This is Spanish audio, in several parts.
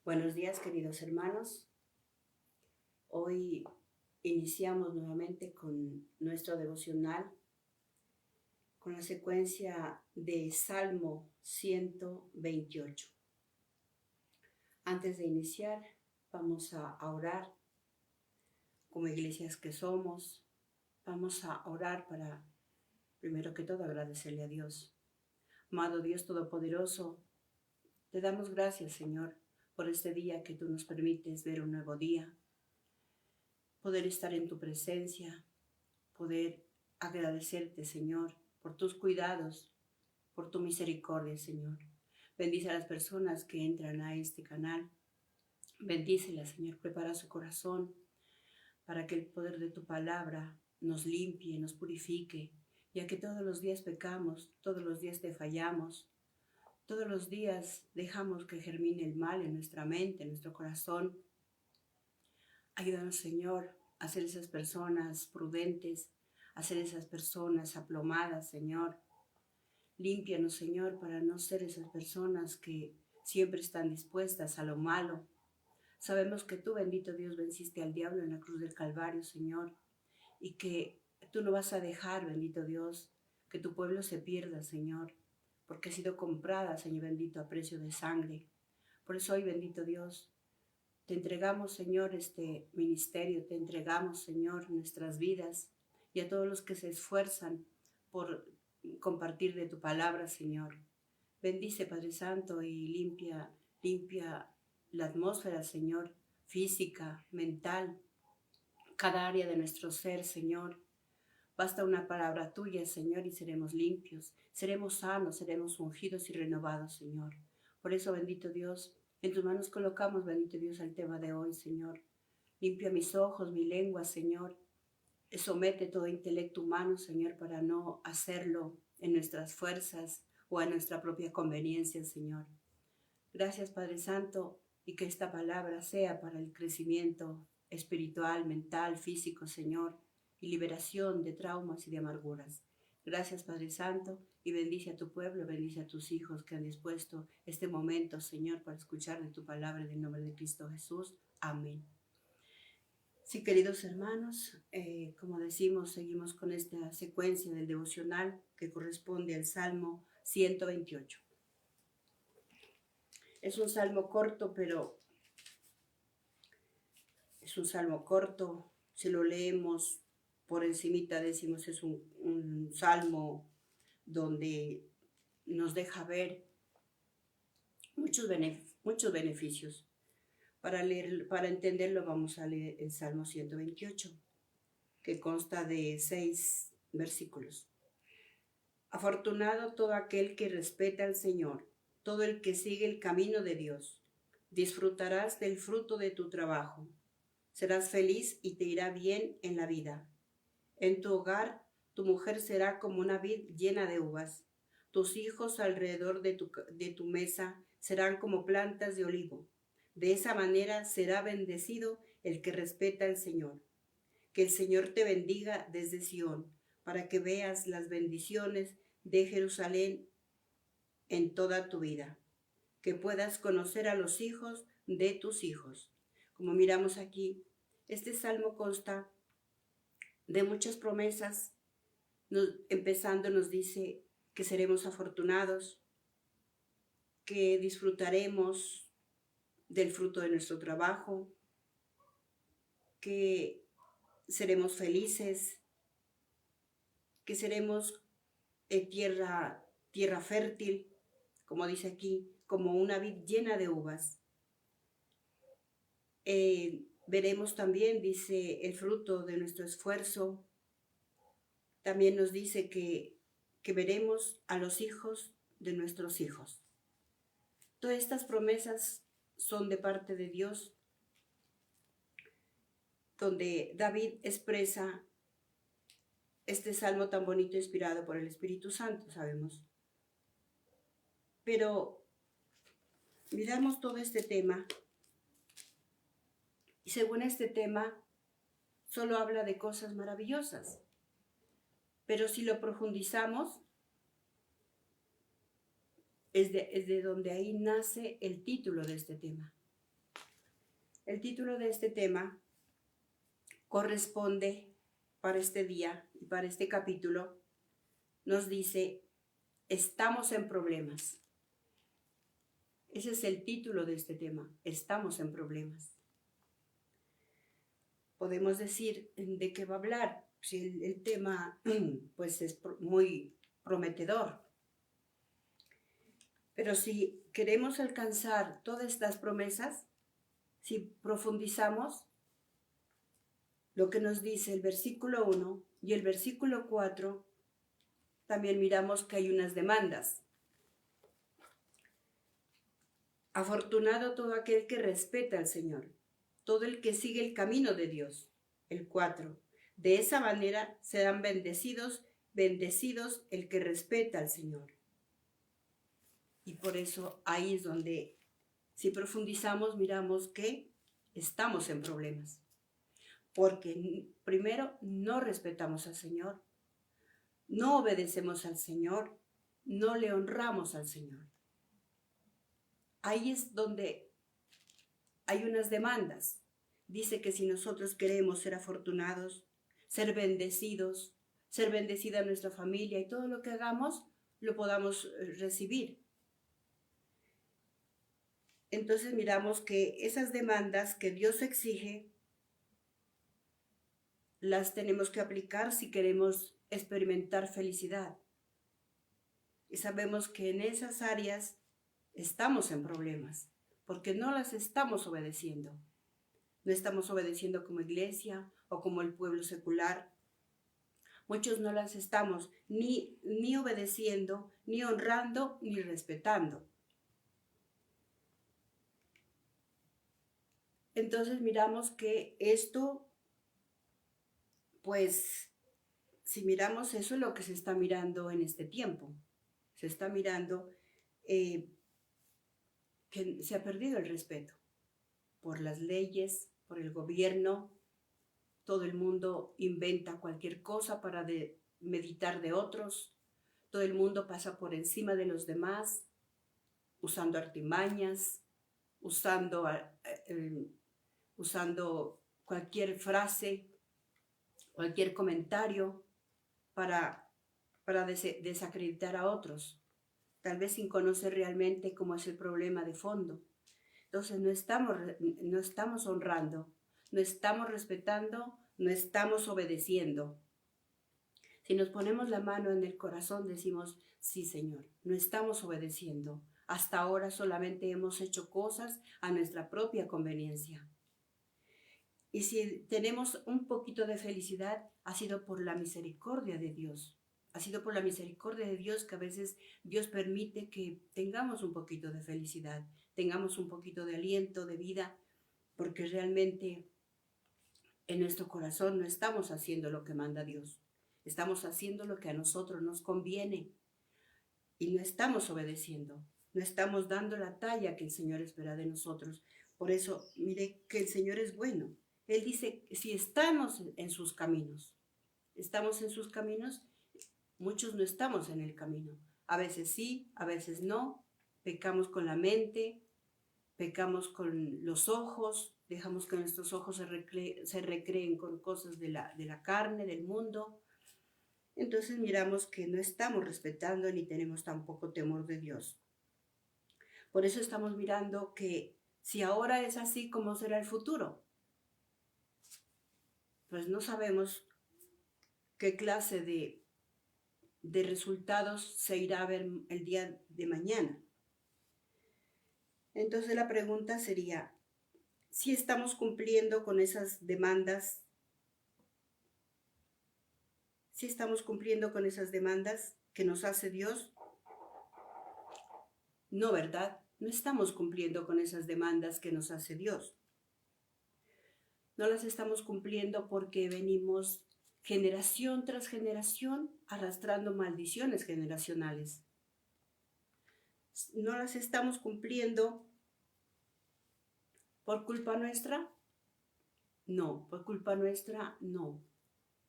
Buenos días, queridos hermanos. Hoy iniciamos nuevamente con nuestro devocional, con la secuencia de Salmo 128. Antes de iniciar, vamos a orar. Como iglesias que somos, vamos a orar para, primero que todo, agradecerle a Dios. Amado Dios Todopoderoso, te damos gracias, Señor, por este día que tú nos permites ver un nuevo día, poder estar en tu presencia, poder agradecerte, Señor, por tus cuidados, por tu misericordia, Señor. Bendice a las personas que entran a este canal. Bendícelas, Señor, prepara su corazón para que el poder de tu palabra nos limpie, nos purifique, ya que todos los días pecamos, todos los días te fallamos, todos los días dejamos que germine el mal en nuestra mente, en nuestro corazón. Ayúdanos, Señor, a ser esas personas prudentes, a ser esas personas aplomadas, Señor. Límpianos, Señor, para no ser esas personas que siempre están dispuestas a lo malo. Sabemos que tú, bendito Dios, venciste al diablo en la cruz del Calvario, Señor, y que tú no vas a dejar, bendito Dios, que tu pueblo se pierda, Señor, porque ha sido comprada, Señor bendito, a precio de sangre. Por eso hoy, bendito Dios, te entregamos, Señor, este ministerio, te entregamos, Señor, nuestras vidas y a todos los que se esfuerzan por compartir de tu palabra, Señor. Bendice, Padre Santo, y limpia la atmósfera, Señor, física, mental, cada área de nuestro ser, Señor. Basta una palabra tuya, Señor, y seremos limpios, seremos sanos, seremos ungidos y renovados, Señor. Por eso, bendito Dios, en tus manos colocamos, bendito Dios, el tema de hoy, Señor. Limpia mis ojos, mi lengua, Señor. Somete todo intelecto humano, Señor, para no hacerlo en nuestras fuerzas o a nuestra propia conveniencia, Señor. Gracias, Padre Santo, y que esta palabra sea para el crecimiento espiritual, mental, físico, Señor, y liberación de traumas y de amarguras. Gracias, Padre Santo, y bendice a tu pueblo, bendice a tus hijos que han dispuesto este momento, Señor, para escuchar de tu palabra en el nombre de Cristo Jesús. Amén. Sí, queridos hermanos, como decimos, seguimos con esta secuencia del devocional que corresponde al Salmo 128. Es un salmo corto, pero es un salmo corto. Si lo leemos por encimita, decimos es un salmo donde nos deja ver muchos beneficios. Para entenderlo, vamos a leer el Salmo 128, que consta de 6 versículos. Afortunado todo aquel que respeta al Señor, todo el que sigue el camino de Dios. Disfrutarás del fruto de tu trabajo. Serás feliz y te irá bien en la vida. En tu hogar, tu mujer será como una vid llena de uvas. Tus hijos alrededor de tu mesa serán como plantas de olivo. De esa manera será bendecido el que respeta al Señor. Que el Señor te bendiga desde Sión, para que veas las bendiciones de Jerusalén en toda tu vida. Que puedas conocer a los hijos de tus hijos. Como miramos aquí, este salmo consta de muchas promesas. Empezando nos dice que seremos afortunados, que disfrutaremos del fruto de nuestro trabajo, que seremos felices, que seremos tierra fértil, como dice aquí, como una vid llena de uvas. Veremos también, dice, el fruto de nuestro esfuerzo. También nos dice que veremos a los hijos de nuestros hijos. Todas estas promesas son de parte de Dios, donde David expresa este salmo tan bonito inspirado por el Espíritu Santo, sabemos. Pero miramos todo este tema y según este tema solo habla de cosas maravillosas. Pero si lo profundizamos, es de donde ahí nace el título de este tema. El título de este tema corresponde para este día y para este capítulo. Nos dice, estamos en problemas. Ese es el título de este tema, estamos en problemas. Podemos decir de qué va a hablar, si el tema pues es muy prometedor. Pero si queremos alcanzar todas estas promesas, si profundizamos lo que nos dice el versículo 1 y el versículo 4, también miramos que hay unas demandas. Afortunado todo aquel que respeta al Señor, todo el que sigue el camino de Dios. El 4. De esa manera serán bendecidos el que respeta al Señor. Y por eso ahí es donde, si profundizamos, miramos que estamos en problemas. Porque primero no respetamos al Señor, no obedecemos al Señor, no le honramos al Señor. Ahí es donde hay unas demandas. Dice que si nosotros queremos ser afortunados, ser bendecidos, ser bendecida nuestra familia y todo lo que hagamos, lo podamos recibir. Entonces miramos que esas demandas que Dios exige, las tenemos que aplicar si queremos experimentar felicidad. Y sabemos que en esas áreas estamos en problemas, porque no las estamos obedeciendo. No estamos obedeciendo como iglesia o como el pueblo secular. Muchos no las estamos ni obedeciendo, ni honrando, ni respetando. Entonces miramos que esto, pues, si miramos eso es lo que se está mirando en este tiempo. Se está mirando que se ha perdido el respeto por las leyes, por el gobierno. Todo el mundo inventa cualquier cosa para meditar de otros. Todo el mundo pasa por encima de los demás, usando artimañas, usando cualquier frase, cualquier comentario para desacreditar a otros, tal vez sin conocer realmente cómo es el problema de fondo. Entonces no estamos honrando, no estamos respetando, no estamos obedeciendo. Si nos ponemos la mano en el corazón, decimos, sí, Señor, no estamos obedeciendo. Hasta ahora solamente hemos hecho cosas a nuestra propia conveniencia. Y si tenemos un poquito de felicidad, ha sido por la misericordia de Dios. Ha sido por la misericordia de Dios que a veces Dios permite que tengamos un poquito de felicidad, tengamos un poquito de aliento, de vida, porque realmente en nuestro corazón no estamos haciendo lo que manda Dios. Estamos haciendo lo que a nosotros nos conviene y no estamos obedeciendo, no estamos dando la talla que el Señor espera de nosotros. Por eso, mire que el Señor es bueno. Él dice, si estamos en sus caminos, muchos no estamos en el camino. A veces sí, a veces no. Pecamos con la mente, pecamos con los ojos, dejamos que nuestros ojos se recreen con cosas de la carne, del mundo. Entonces miramos que no estamos respetando ni tenemos tampoco temor de Dios. Por eso estamos mirando que si ahora es así, ¿cómo será el futuro? Pues no sabemos qué clase de resultados se irá a ver el día de mañana. Entonces la pregunta sería, si estamos cumpliendo con esas demandas, que nos hace Dios. No, ¿verdad? No estamos cumpliendo con esas demandas que nos hace Dios. No las estamos cumpliendo porque venimos generación tras generación arrastrando maldiciones generacionales. ¿No las estamos cumpliendo por culpa nuestra? No, por culpa nuestra no,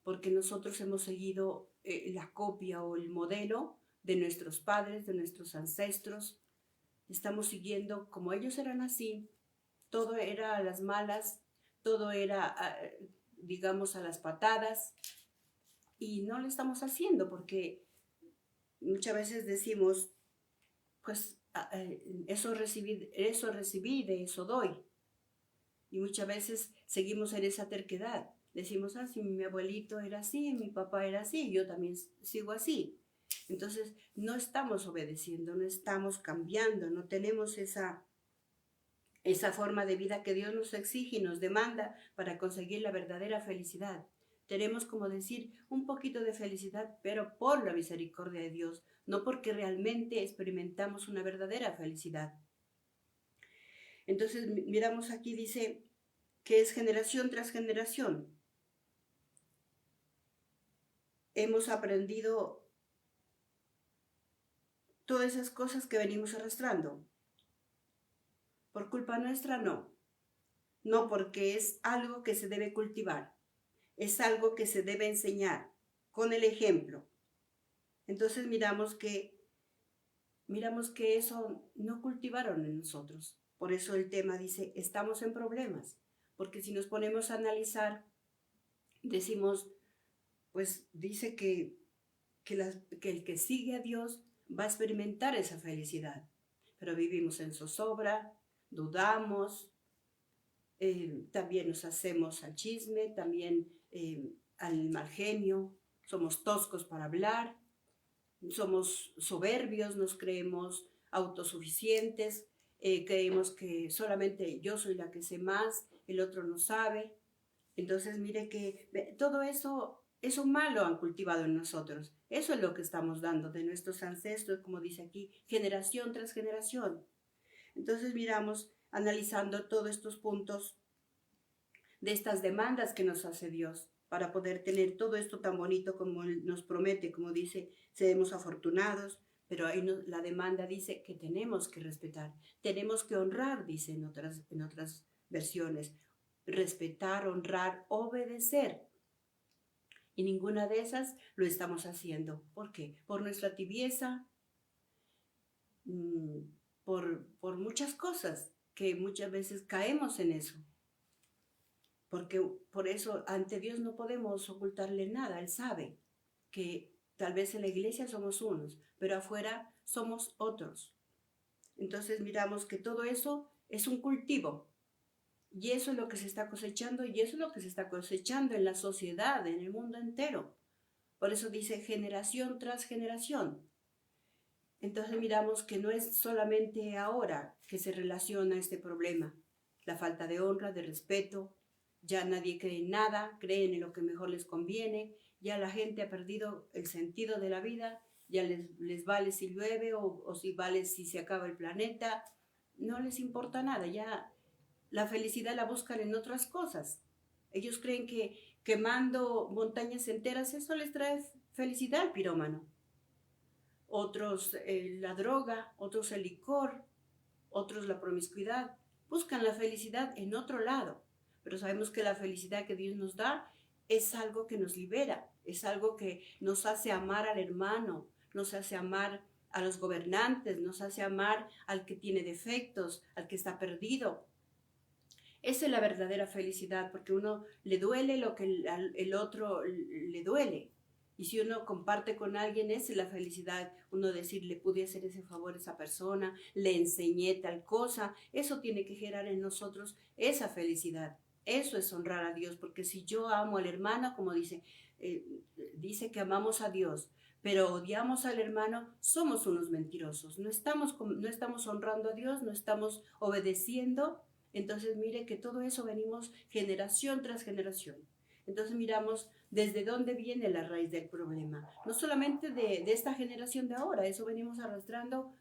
porque nosotros hemos seguido la copia o el modelo de nuestros padres, de nuestros ancestros. Estamos siguiendo como ellos eran así, todo era a las malas, todo era, digamos, a las patadas, y no lo estamos haciendo porque muchas veces decimos, pues eso recibí, de eso doy. Y muchas veces seguimos en esa terquedad. Decimos, si mi abuelito era así, mi papá era así, yo también sigo así. Entonces, no estamos obedeciendo, no estamos cambiando, no tenemos esa forma de vida que Dios nos exige y nos demanda para conseguir la verdadera felicidad. Tenemos, como decir, un poquito de felicidad, pero por la misericordia de Dios, no porque realmente experimentamos una verdadera felicidad. Entonces, miramos aquí, dice que es generación tras generación. Hemos aprendido todas esas cosas que venimos arrastrando. Por culpa nuestra, no. No, porque es algo que se debe cultivar. Es algo que se debe enseñar con el ejemplo. Entonces miramos que eso no cultivaron en nosotros. Por eso el tema dice, estamos en problemas. Porque si nos ponemos a analizar, decimos, pues dice que el que sigue a Dios va a experimentar esa felicidad. Pero vivimos en zozobra, dudamos, también nos hacemos al chisme, también al mal genio, somos toscos para hablar, somos soberbios, nos creemos autosuficientes, creemos que solamente yo soy la que sé más, el otro no sabe. Entonces mire que todo eso malo han cultivado en nosotros. Eso es lo que estamos dando de nuestros ancestros, como dice aquí, generación tras generación. Entonces miramos, analizando todos estos puntos de estas demandas que nos hace Dios para poder tener todo esto tan bonito como Él nos promete, como dice, seremos afortunados, pero ahí la demanda dice que tenemos que respetar, tenemos que honrar, dice en otras versiones, respetar, honrar, obedecer. Y ninguna de esas lo estamos haciendo. ¿Por qué? Por nuestra tibieza, por muchas cosas que muchas veces caemos en eso. Porque por eso ante Dios no podemos ocultarle nada. Él sabe que tal vez en la iglesia somos unos, pero afuera somos otros. Entonces miramos que todo eso es un cultivo. Y eso es lo que se está cosechando, y eso es lo que se está cosechando en la sociedad, en el mundo entero. Por eso dice generación tras generación. Entonces miramos que no es solamente ahora que se relaciona este problema. La falta de honra, de respeto, ya nadie cree en nada, creen en lo que mejor les conviene, ya la gente ha perdido el sentido de la vida, ya les vale si llueve o si vale si se acaba el planeta, no les importa nada, ya la felicidad la buscan en otras cosas. Ellos creen que quemando montañas enteras eso les trae felicidad al pirómano. Otros la droga, otros el licor, otros la promiscuidad. Buscan la felicidad en otro lado, pero sabemos que la felicidad que Dios nos da es algo que nos libera, es algo que nos hace amar al hermano, nos hace amar a los gobernantes, nos hace amar al que tiene defectos, al que está perdido. Esa es la verdadera felicidad, porque uno le duele lo que el otro le duele. Y si uno comparte con alguien, esa es la felicidad. Uno decir, le pude hacer ese favor a esa persona, le enseñé tal cosa. Eso tiene que generar en nosotros esa felicidad. Eso es honrar a Dios, porque si yo amo al hermano, como dice que amamos a Dios, pero odiamos al hermano, somos unos mentirosos. No estamos honrando a Dios, no estamos obedeciendo. Entonces mire que todo eso venimos generación tras generación. Entonces miramos desde dónde viene la raíz del problema. No solamente de esta generación de ahora, eso venimos arrastrando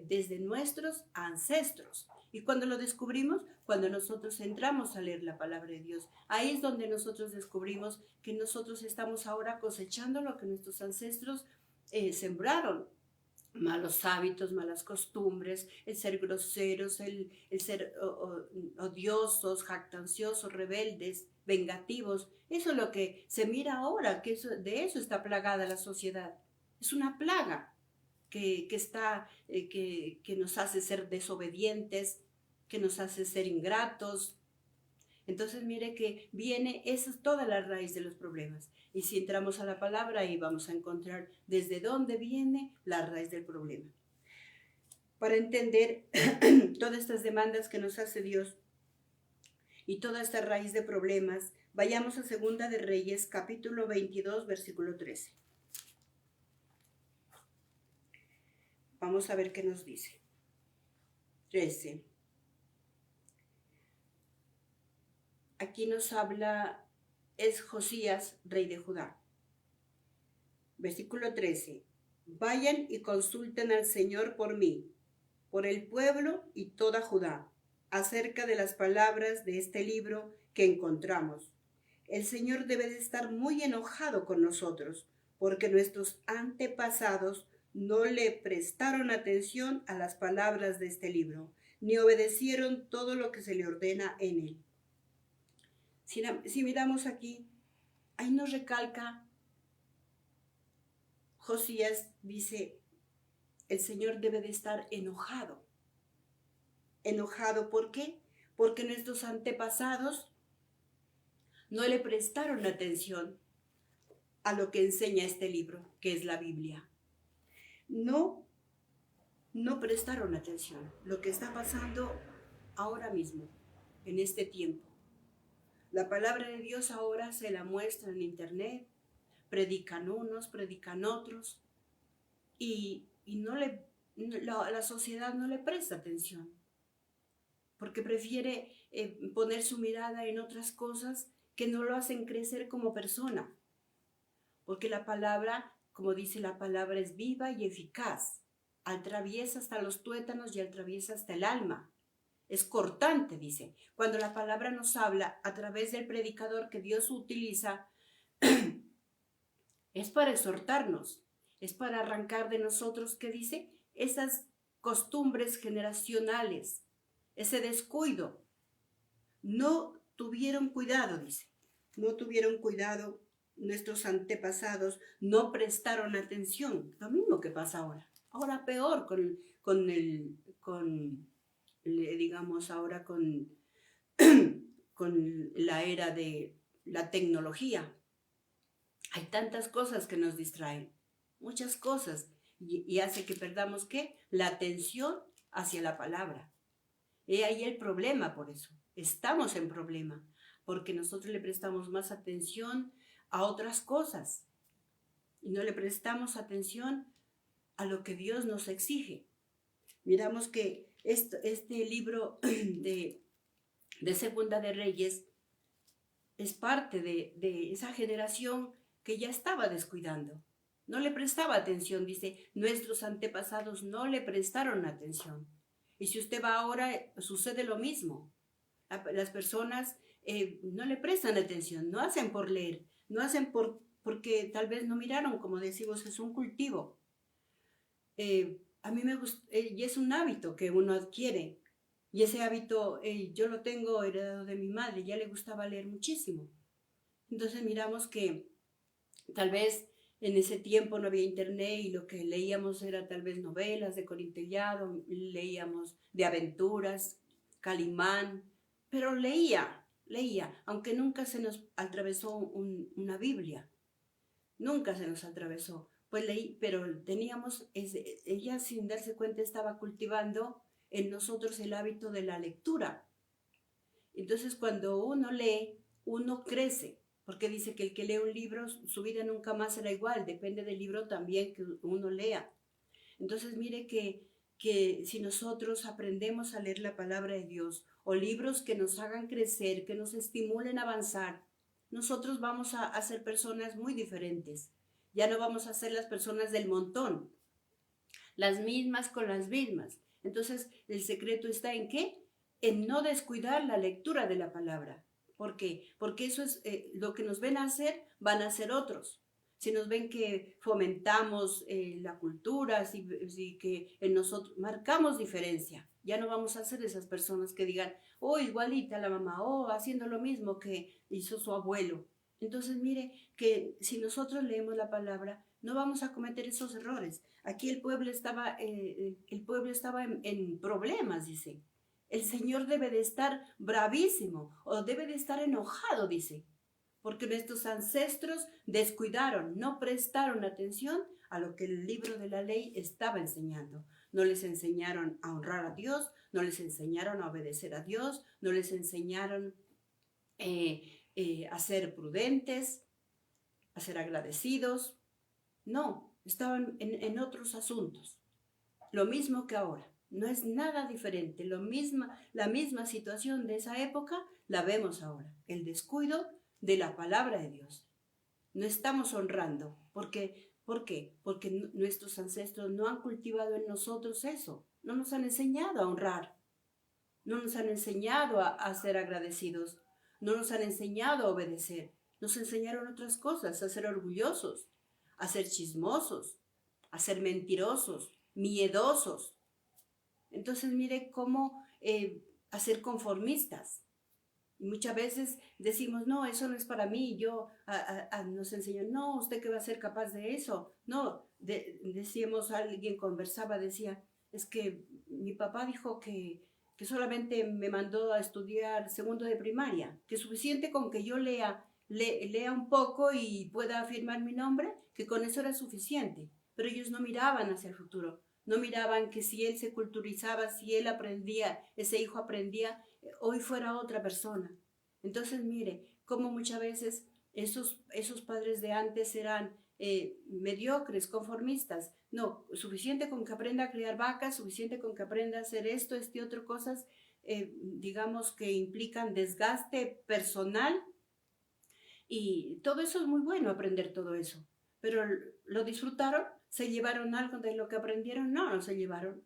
desde nuestros ancestros. Y cuando lo descubrimos, cuando nosotros entramos a leer la palabra de Dios, ahí es donde nosotros descubrimos que nosotros estamos ahora cosechando lo que nuestros ancestros sembraron. Malos hábitos, malas costumbres, el ser groseros, el ser odiosos, jactanciosos, rebeldes, vengativos. Eso es lo que se mira ahora, que de eso está plagada la sociedad. Es una plaga que nos hace ser desobedientes, que nos hace ser ingratos. Entonces mire que viene, esa es toda la raíz de los problemas. Y si entramos a la palabra, ahí vamos a encontrar desde dónde viene la raíz del problema. Para entender todas estas demandas que nos hace Dios y toda esta raíz de problemas, vayamos a Segunda de Reyes, capítulo 22, versículo 13. Vamos a ver qué nos dice. 13. Aquí nos habla, es Josías, rey de Judá. Versículo 13. Vayan y consulten al Señor por mí, por el pueblo y toda Judá, acerca de las palabras de este libro que encontramos. El Señor debe de estar muy enojado con nosotros, porque nuestros antepasados no le prestaron atención a las palabras de este libro, ni obedecieron todo lo que se le ordena en él. Si miramos aquí, ahí nos recalca, Josías dice, el Señor debe de estar enojado. ¿Enojado por qué? Porque nuestros antepasados no le prestaron atención a lo que enseña este libro, que es la Biblia. No prestaron atención. Lo que está pasando ahora mismo, en este tiempo. La palabra de Dios ahora se la muestra en internet, predican unos, predican otros, y la sociedad no le presta atención, porque prefiere poner su mirada en otras cosas que no lo hacen crecer como persona, porque la palabra, como dice la palabra, es viva y eficaz, atraviesa hasta los tuétanos y atraviesa hasta el alma. Es cortante, dice. Cuando la palabra nos habla a través del predicador que Dios utiliza, es para exhortarnos, es para arrancar de nosotros, ¿qué dice? Esas costumbres generacionales, ese descuido. No tuvieron cuidado, dice. No tuvieron cuidado nuestros antepasados, no prestaron atención. Lo mismo que pasa ahora. Ahora peor digamos ahora con la era de la tecnología. Hay tantas cosas que nos distraen, muchas cosas, y hace que perdamos, ¿qué? La atención hacia la palabra. He ahí el problema, por eso. Estamos en problema, porque nosotros le prestamos más atención a otras cosas y no le prestamos atención a lo que Dios nos exige. Miramos que este libro de Segunda de Reyes es parte de esa generación que ya estaba descuidando. No le prestaba atención, dice, nuestros antepasados no le prestaron atención. Y si usted va ahora, sucede lo mismo. Las personas no le prestan atención, no hacen por leer, no hacen porque tal vez no miraron, como decimos, es un cultivo. A mí me gusta, y es un hábito que uno adquiere, y ese hábito yo lo tengo heredado de mi madre, ya le gustaba leer muchísimo. Entonces miramos que tal vez en ese tiempo no había internet y lo que leíamos era tal vez novelas de Corín Tellado, leíamos de aventuras, Calimán, pero leía, aunque nunca se nos atravesó una Biblia, nunca se nos atravesó. Pues leí, pero teníamos, ella sin darse cuenta estaba cultivando en nosotros el hábito de la lectura. Entonces cuando uno lee, uno crece, porque dice que el que lee un libro, su vida nunca más será igual, depende del libro también que uno lea. Entonces mire que si nosotros aprendemos a leer la palabra de Dios, o libros que nos hagan crecer, que nos estimulen a avanzar, nosotros vamos a ser personas muy diferentes. Ya no vamos a ser las personas del montón, las mismas con las mismas. Entonces, el secreto está ¿en qué? En no descuidar la lectura de la palabra. ¿Por qué? Porque eso es lo que nos ven a hacer, van a hacer otros. Si nos ven que fomentamos la cultura, si que en nosotros marcamos diferencia, ya no vamos a ser esas personas que digan, oh, igualita la mamá, oh, haciendo lo mismo que hizo su abuelo. Entonces, mire que si nosotros leemos la palabra, no vamos a cometer esos errores. Aquí el pueblo estaba en problemas, dice. El Señor debe de estar bravísimo o debe de estar enojado, dice, porque nuestros ancestros descuidaron, no prestaron atención a lo que el libro de la ley estaba enseñando. No les enseñaron a honrar a Dios, no les enseñaron a obedecer a Dios, no les enseñaron a ser prudentes, a ser agradecidos. No, estaban en otros asuntos. Lo mismo que ahora. No es nada diferente. La misma situación de esa época la vemos ahora. El descuido de la palabra de Dios. No estamos honrando. ¿Por qué? Porque nuestros ancestros no han cultivado en nosotros eso. No nos han enseñado a honrar. No nos han enseñado a ser agradecidos. No nos han enseñado a obedecer. Nos enseñaron otras cosas, a ser orgullosos, a ser chismosos, a ser mentirosos, miedosos. Entonces mire cómo a ser conformistas. Y muchas veces decimos, no, eso no es para mí. Nos enseñan, no, ¿usted qué va a ser capaz de eso? No, decíamos, alguien conversaba, decía, es que mi papá dijo que solamente me mandó a estudiar segundo de primaria, que es suficiente con que yo lea un poco y pueda firmar mi nombre, que con eso era suficiente. Pero ellos no miraban hacia el futuro, no miraban que si él se culturizaba, si él aprendía, ese hijo aprendía, hoy fuera otra persona. Entonces mire, cómo muchas veces esos padres de antes eran mediocres, conformistas. No, suficiente con que aprenda a criar vacas, suficiente con que aprenda a hacer esto, otro, cosas, digamos, que implican desgaste personal. Y todo eso es muy bueno, aprender todo eso. Pero ¿lo disfrutaron? ¿Se llevaron algo de lo que aprendieron? No, no se llevaron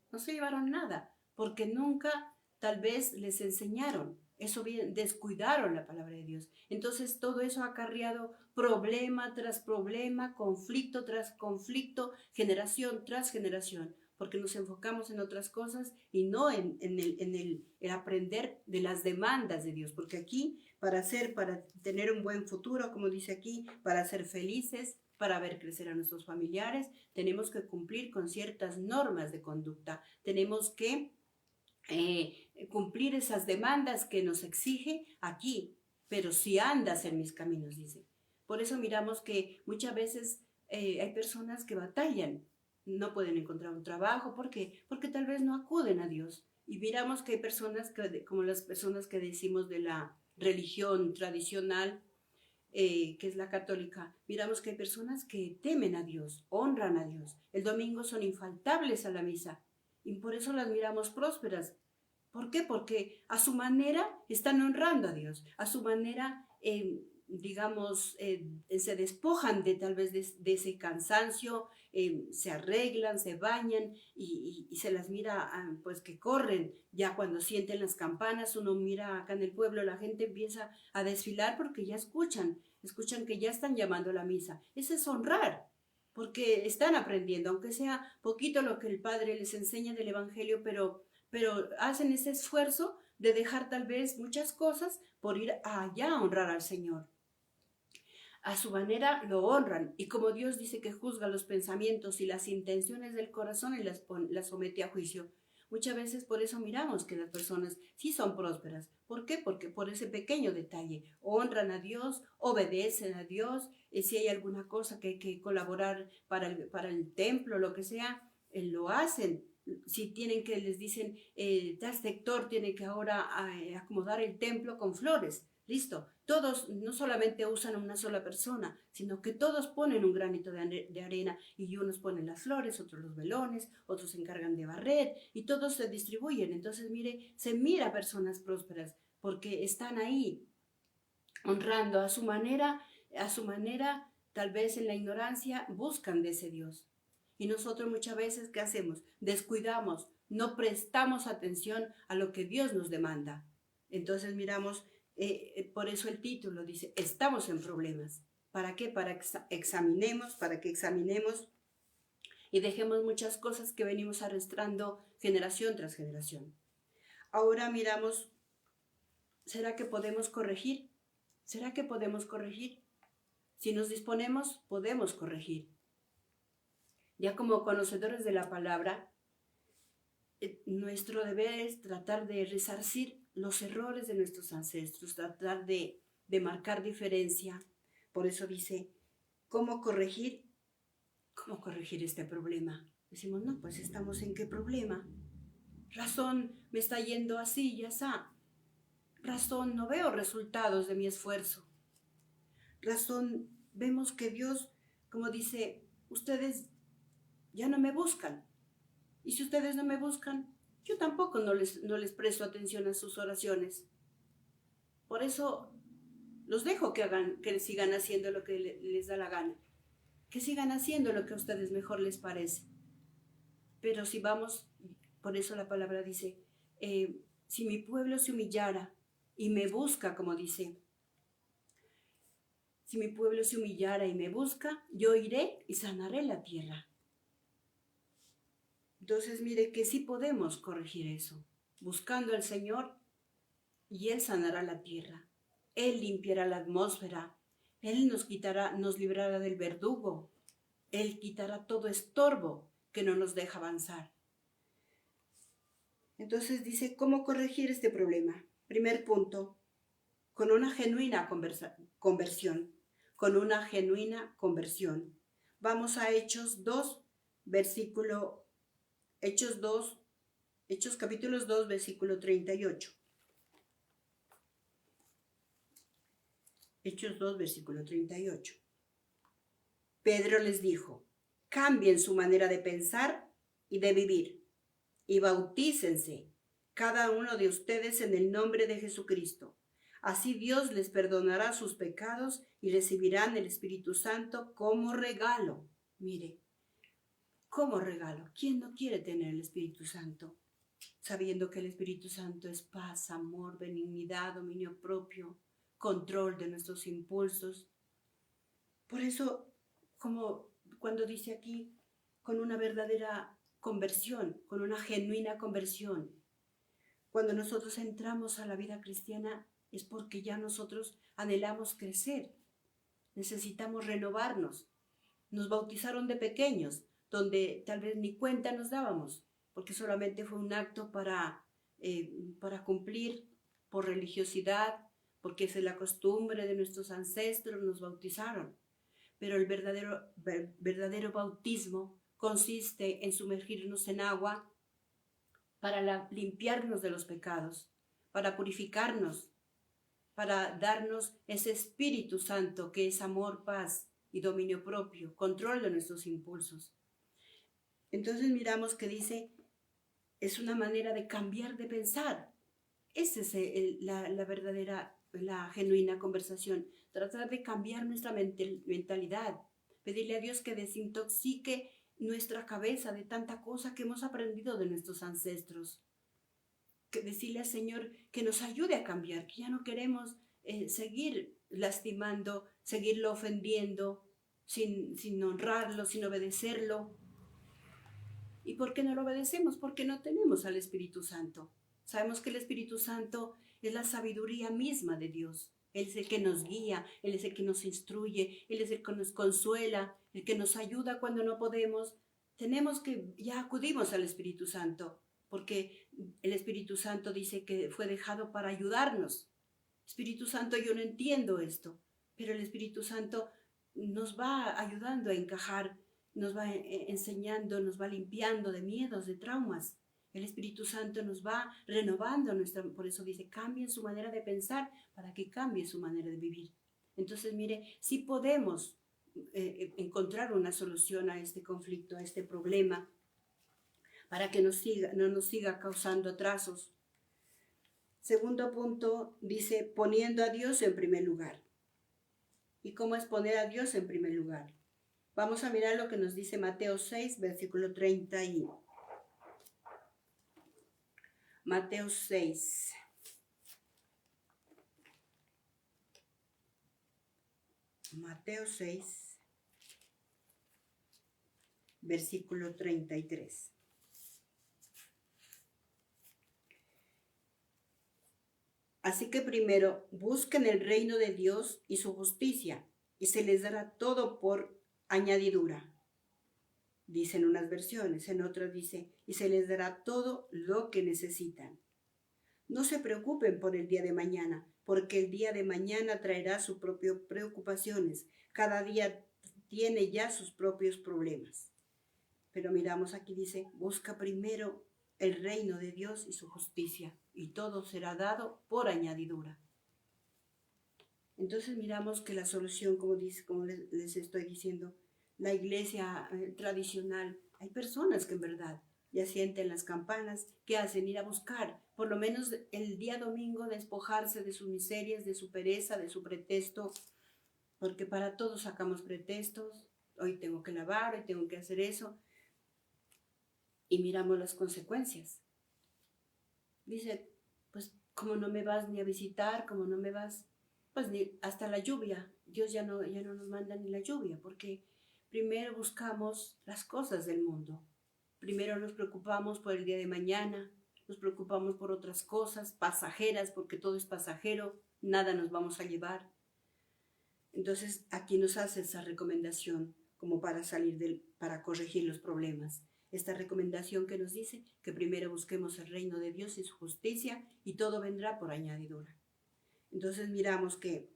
nada, porque nunca tal vez les enseñaron. Eso bien, descuidaron la palabra de Dios. Entonces todo eso ha acarreado problema tras problema, conflicto tras conflicto, generación tras generación, porque nos enfocamos en otras cosas y no en el aprender de las demandas de Dios, porque aquí para tener un buen futuro, como dice aquí, para ser felices, para ver crecer a nuestros familiares, tenemos que cumplir con ciertas normas de conducta, tenemos que cumplir esas demandas que nos exige aquí, pero si andas en mis caminos, dice. Por eso miramos que muchas veces hay personas que batallan, no pueden encontrar un trabajo, ¿por qué? Porque tal vez no acuden a Dios. Y miramos que hay personas como las personas que decimos de la religión tradicional, que es la católica, miramos que hay personas que temen a Dios, honran a Dios. El domingo son infaltables a la misa y por eso las miramos prósperas. ¿Por qué? Porque a su manera están honrando a Dios, a su manera, se despojan tal vez de ese cansancio, se arreglan, se bañan y se las mira pues que corren. Ya cuando sienten las campanas, uno mira acá en el pueblo, la gente empieza a desfilar porque ya escuchan que ya están llamando a la misa. Eso es honrar, porque están aprendiendo, aunque sea poquito lo que el Padre les enseña del Evangelio, pero hacen ese esfuerzo de dejar tal vez muchas cosas por ir allá a honrar al Señor. A su manera lo honran, y como Dios dice que juzga los pensamientos y las intenciones del corazón y las somete a juicio. Muchas veces por eso miramos que las personas sí son prósperas. ¿Por qué? Porque por ese pequeño detalle honran a Dios, obedecen a Dios, si hay alguna cosa que hay que colaborar para el templo, lo que sea, lo hacen. Si tienen que, les dicen, tal sector tiene que ahora acomodar el templo con flores. Listo, todos no solamente usan a una sola persona, sino que todos ponen un granito de arena y unos ponen las flores, otros los velones, otros se encargan de barrer y todos se distribuyen. Entonces, mire, se mira personas prósperas porque están ahí honrando a su manera, tal vez en la ignorancia buscan de ese Dios. Y nosotros muchas veces, ¿qué hacemos? Descuidamos, no prestamos atención a lo que Dios nos demanda. Entonces miramos, por eso el título dice, estamos en problemas. ¿Para qué? Para que examinemos y dejemos muchas cosas que venimos arrastrando generación tras generación. Ahora miramos, ¿será que podemos corregir? ¿Será que podemos corregir? Si nos disponemos, podemos corregir. Ya como conocedores de la palabra, nuestro deber es tratar de resarcir los errores de nuestros ancestros, tratar de marcar diferencia. Por eso dice, ¿cómo corregir este problema? Decimos, no, pues estamos en qué problema. Razón, me está yendo así, ya está. Razón, no veo resultados de mi esfuerzo. Razón, vemos que Dios, como dice, ustedes ya no me buscan. Y si ustedes no me buscan, yo tampoco no les presto atención a sus oraciones. Por eso los dejo que sigan haciendo lo que les da la gana. Que sigan haciendo lo que a ustedes mejor les parece. Pero si vamos, por eso la palabra dice, si mi pueblo se humillara y me busca, como dice, si mi pueblo se humillara y me busca, yo iré y sanaré la tierra. Entonces, mire que sí podemos corregir eso, buscando al Señor, y Él sanará la tierra. Él limpiará la atmósfera. Él nos librará del verdugo. Él quitará todo estorbo que no nos deja avanzar. Entonces dice, ¿cómo corregir este problema? Primer punto, con una genuina conversión. Con una genuina conversión. Vamos a Hechos 2, Hechos capítulos 2, versículo 38. Hechos 2, versículo 38. Pedro les dijo, cambien su manera de pensar y de vivir, y bautícense cada uno de ustedes en el nombre de Jesucristo. Así Dios les perdonará sus pecados y recibirán el Espíritu Santo como regalo. Mire, como regalo. ¿Quién no quiere tener el Espíritu Santo? Sabiendo que el Espíritu Santo es paz, amor, benignidad, dominio propio, control de nuestros impulsos. Por eso, como cuando dice aquí, con una verdadera conversión, con una genuina conversión. Cuando nosotros entramos a la vida cristiana es porque ya nosotros anhelamos crecer, necesitamos renovarnos. Nos bautizaron de pequeños, donde tal vez ni cuenta nos dábamos, porque solamente fue un acto para cumplir por religiosidad, porque esa es la costumbre de nuestros ancestros, nos bautizaron. Pero el verdadero bautismo consiste en sumergirnos en agua para limpiarnos de los pecados, para purificarnos, para darnos ese Espíritu Santo que es amor, paz y dominio propio, control de nuestros impulsos. Entonces miramos que dice, es una manera de cambiar de pensar. Esa es la verdadera, la genuina conversación. Tratar de cambiar nuestra mentalidad. Pedirle a Dios que desintoxique nuestra cabeza de tanta cosa que hemos aprendido de nuestros ancestros. Que decirle al Señor que nos ayude a cambiar, que ya no queremos seguir lastimando, seguirlo ofendiendo, sin honrarlo, sin obedecerlo. ¿Y por qué no lo obedecemos? Porque no tenemos al Espíritu Santo. Sabemos que el Espíritu Santo es la sabiduría misma de Dios. Él es el que nos guía, Él es el que nos instruye, Él es el que nos consuela, el que nos ayuda cuando no podemos. Tenemos que, ya acudimos al Espíritu Santo, porque el Espíritu Santo dice que fue dejado para ayudarnos. Espíritu Santo, yo no entiendo esto, pero el Espíritu Santo nos va ayudando a encajar, nos va enseñando, nos va limpiando de miedos, de traumas. El Espíritu Santo nos va renovando, por eso dice, cambien su manera de pensar para que cambie su manera de vivir. Entonces, mire, sí podemos encontrar una solución a este conflicto, a este problema, para que no nos siga causando atrasos. Segundo punto, dice, poniendo a Dios en primer lugar. ¿Y cómo es poner a Dios en primer lugar? Vamos a mirar lo que nos dice Mateo 6, versículo 31. Mateo 6. Mateo 6, versículo 33. Así que primero busquen el reino de Dios y su justicia, y se les dará todo por añadidura. Dicen unas versiones, en otras dice, y se les dará todo lo que necesitan. No se preocupen por el día de mañana, porque el día de mañana traerá sus propias preocupaciones. Cada día tiene ya sus propios problemas. Pero miramos aquí dice, busca primero el reino de Dios y su justicia, y todo será dado por añadidura. Entonces miramos que la solución, como les estoy diciendo, la iglesia tradicional, hay personas que en verdad ya sienten las campanas, que hacen ir a buscar, por lo menos el día domingo, despojarse de sus miserias, de su pereza, de su pretexto, porque para todos sacamos pretextos, hoy tengo que lavar, hoy tengo que hacer eso, y miramos las consecuencias. Dice, pues como no me vas ni a visitar, como no me vas, pues ni hasta la lluvia, Dios ya no nos manda ni la lluvia, porque primero buscamos las cosas del mundo, primero nos preocupamos por el día de mañana, nos preocupamos por otras cosas pasajeras, porque todo es pasajero, nada nos vamos a llevar. Entonces aquí nos hace esa recomendación como para para corregir los problemas. Esta recomendación que nos dice que primero busquemos el reino de Dios y su justicia y todo vendrá por añadidura. Entonces miramos que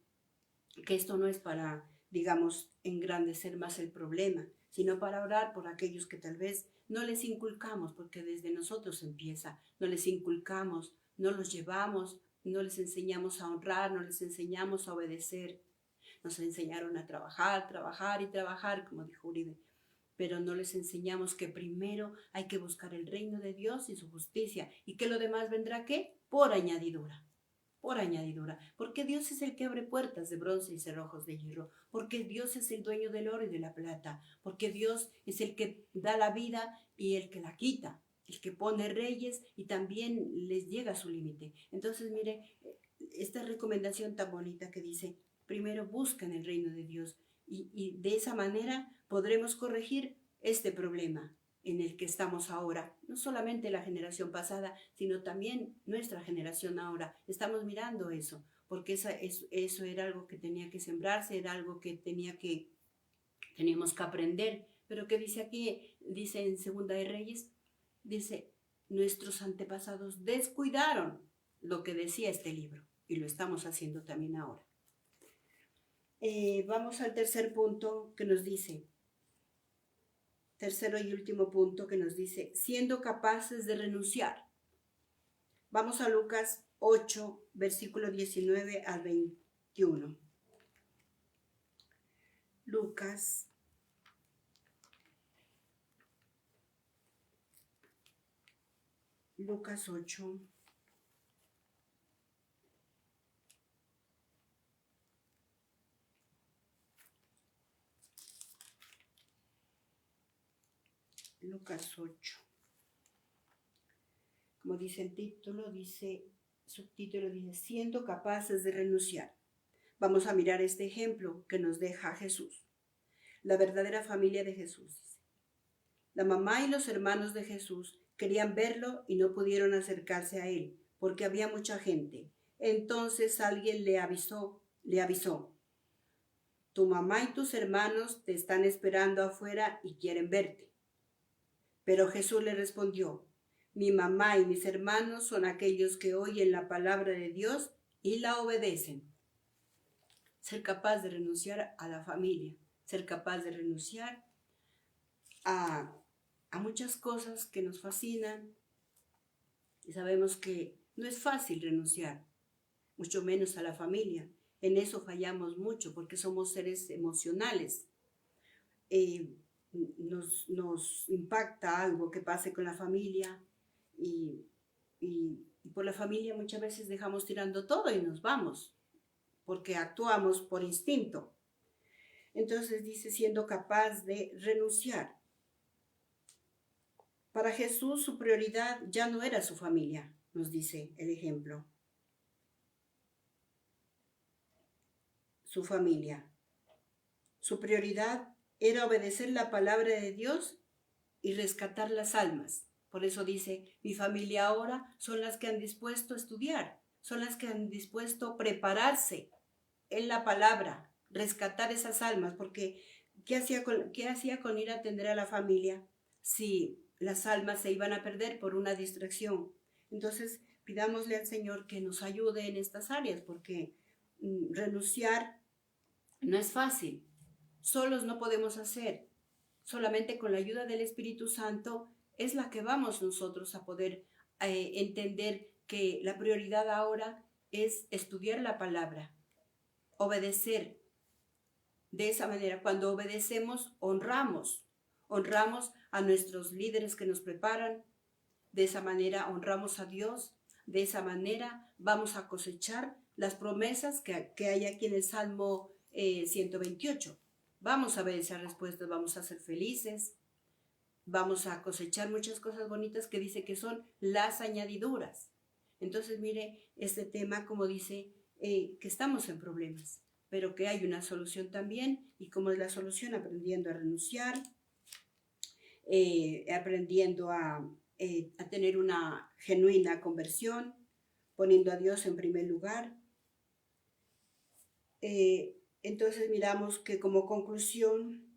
esto no es para, digamos, engrandecer más el problema, sino para orar por aquellos que tal vez no les inculcamos, porque desde nosotros empieza, no les inculcamos, no los llevamos, no les enseñamos a honrar, no les enseñamos a obedecer. Nos enseñaron a trabajar, trabajar y trabajar, como dijo Uribe, pero no les enseñamos que primero hay que buscar el reino de Dios y su justicia, y que lo demás vendrá, ¿qué? Por añadidura. Por añadidura, porque Dios es el que abre puertas de bronce y cerrojos de hierro, porque Dios es el dueño del oro y de la plata, porque Dios es el que da la vida y el que la quita, el que pone reyes y también les llega a su límite. Entonces, mire, esta recomendación tan bonita que dice, primero buscan el reino de Dios y de esa manera podremos corregir este problema en el que estamos ahora, no solamente la generación pasada, sino también nuestra generación ahora. Estamos mirando eso, porque eso era algo que tenía que sembrarse, era algo que teníamos que aprender. Pero ¿qué dice aquí? Dice en Segunda de Reyes, dice, nuestros antepasados descuidaron lo que decía este libro, y lo estamos haciendo también ahora. Vamos al tercer punto que nos dice, tercero y último punto que nos dice, siendo capaces de renunciar. Vamos a Lucas 8, versículo 19 al 21. Lucas 8. Lucas 8. Como dice el título, subtítulo dice, siendo capaces de renunciar. Vamos a mirar este ejemplo que nos deja Jesús. La verdadera familia de Jesús. La mamá y los hermanos de Jesús querían verlo y no pudieron acercarse a él porque había mucha gente. Entonces alguien le avisó, tu mamá y tus hermanos te están esperando afuera y quieren verte. Pero Jesús le respondió, mi mamá y mis hermanos son aquellos que oyen la palabra de Dios y la obedecen. Ser capaz de renunciar a la familia, ser capaz de renunciar a muchas cosas que nos fascinan, y sabemos que no es fácil renunciar, mucho menos a la familia. En eso fallamos mucho porque somos seres emocionales. Nos impacta algo que pase con la familia y por la familia muchas veces dejamos tirando todo y nos vamos porque actuamos por instinto. Entonces dice, siendo capaz de renunciar. Para Jesús su prioridad ya no era su familia, nos dice el ejemplo. Su familia. Su prioridad era obedecer la palabra de Dios y rescatar las almas. Por eso dice, mi familia ahora son las que han dispuesto a estudiar, son las que han dispuesto a prepararse en la palabra, rescatar esas almas, porque qué hacía con ir a atender a la familia si las almas se iban a perder por una distracción? Entonces, pidámosle al Señor que nos ayude en estas áreas, porque renunciar no es fácil. Solos no podemos hacer. Solamente con la ayuda del Espíritu Santo es la que vamos nosotros a poder entender que la prioridad ahora es estudiar la palabra, obedecer. De esa manera, cuando obedecemos, honramos a nuestros líderes que nos preparan, de esa manera honramos a Dios, de esa manera vamos a cosechar las promesas que hay aquí en el Salmo 128. Vamos a ver esas respuestas, vamos a ser felices, vamos a cosechar muchas cosas bonitas que dice que son las añadiduras. Entonces, mire, este tema, como dice, que estamos en problemas, pero que hay una solución también. ¿Y cómo es la solución? Aprendiendo a renunciar, aprendiendo a tener una genuina conversión, poniendo a Dios en primer lugar. Entonces miramos que como conclusión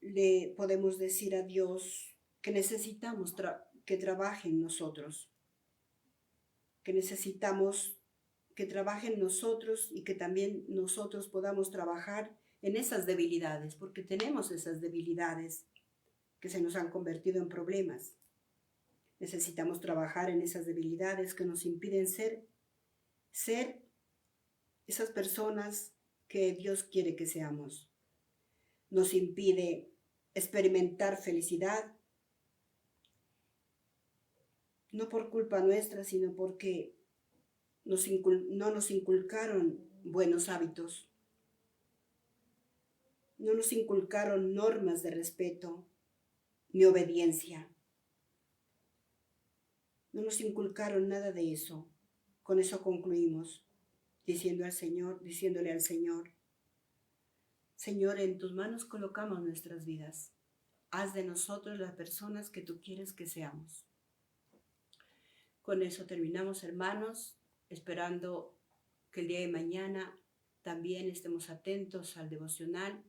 le podemos decir a Dios que necesitamos que trabaje en nosotros, que necesitamos que trabaje en nosotros y que también nosotros podamos trabajar en esas debilidades, porque tenemos esas debilidades que se nos han convertido en problemas. Necesitamos trabajar en esas debilidades que nos impiden ser esas personas que Dios quiere que seamos. Nos impide experimentar felicidad, no por culpa nuestra, sino porque no nos inculcaron buenos hábitos, no nos inculcaron normas de respeto ni obediencia, no nos inculcaron nada de eso. Con eso concluimos, diciéndole al Señor, Señor, en tus manos colocamos nuestras vidas. Haz de nosotros las personas que tú quieres que seamos. Con eso terminamos, hermanos, esperando que el día de mañana también estemos atentos al devocional.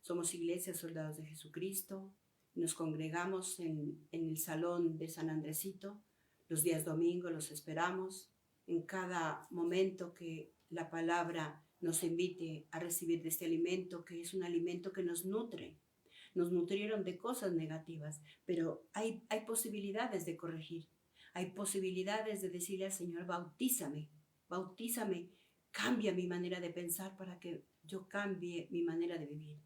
Somos Iglesia Soldados de Jesucristo. Nos congregamos en el salón de San Andresito. Los días domingos los esperamos. En cada momento que la palabra nos invite a recibir de este alimento, que es un alimento que nos nutre. Nos nutrieron de cosas negativas, pero hay posibilidades de corregir. Hay posibilidades de decirle al Señor, bautízame, cambia mi manera de pensar para que yo cambie mi manera de vivir.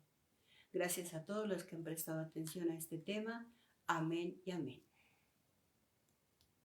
Gracias a todos los que han prestado atención a este tema. Amén y amén.